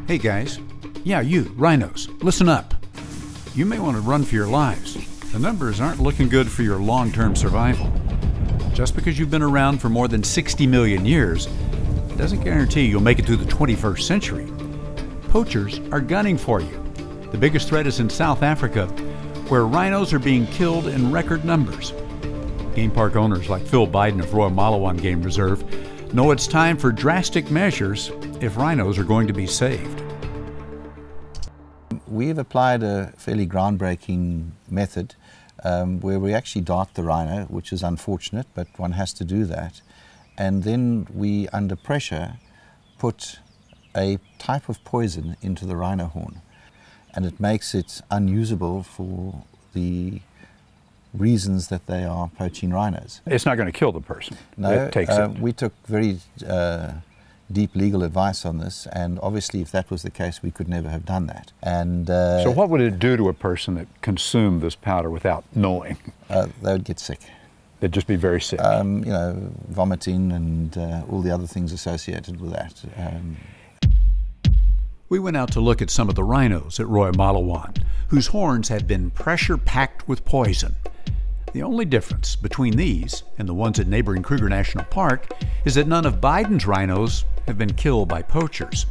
Hey guys, yeah you, Rhinos, listen up. You may want to run for your lives. The numbers aren't looking good for your long-term survival. Just because you've been around for more than 60 million years doesn't guarantee you'll make it through the 21st century. Poachers are gunning for you. The biggest threat is in South Africa, where rhinos are being killed in record numbers. Game park owners like Phil Biden of Royal Malewane Game Reserve know it's time for drastic measures if rhinos are going to be saved. We've applied a fairly groundbreaking method where we actually dart the rhino, which is unfortunate, but one has to do that. And then we, under pressure, put a type of poison into the rhino horn. And it makes it unusable for the reasons that they are poaching rhinos. It's not going to kill the person. No, it takes it. We took very deep legal advice on this, and obviously if that was the case, we could never have done that. And so what would it do to a person that consumed this powder without knowing? They would get sick. They'd just be very sick. You know, vomiting and all the other things associated with that. We went out to look at some of the rhinos at Royal Malewane, whose horns had been pressure-packed with poison. The only difference between these and the ones at neighboring Kruger National Park is that none of Biden's rhinos have been killed by poachers.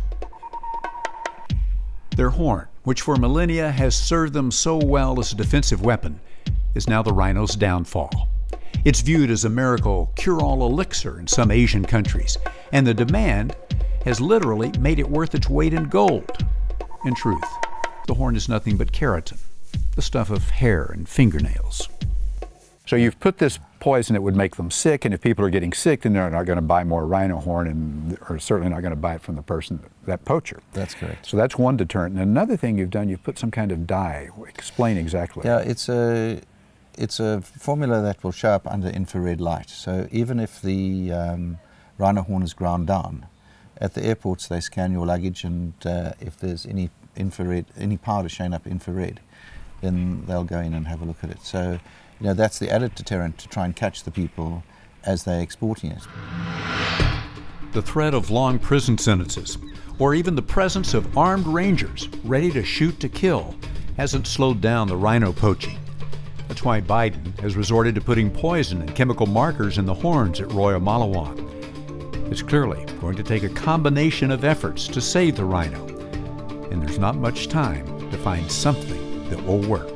Their horn, which for millennia has served them so well as a defensive weapon, is now the rhino's downfall. It's viewed as a miracle cure-all elixir in some Asian countries, and the demand has literally made it worth its weight in gold. In truth, the horn is nothing but keratin, the stuff of hair and fingernails. So you've put this poison that would make them sick, and if people are getting sick, then they're not going to buy more rhino horn, and are certainly not going to buy it from the person, that poacher. That's correct. So that's one deterrent. And another thing you've done, you've put some kind of dye. Explain exactly. Yeah, it's a formula that will show up under infrared light. So even if the rhino horn is ground down, at the airports they scan your luggage, and if there's any powder showing up infrared, then they'll go in and have a look at it. So, you know, that's the added deterrent to try and catch the people as they're exporting it. The threat of long prison sentences, or even the presence of armed rangers ready to shoot to kill, hasn't slowed down the rhino poaching. That's why Biden has resorted to putting poison and chemical markers in the horns at Royal Malewane. It's clearly going to take a combination of efforts to save the rhino, and there's not much time to find something that will work.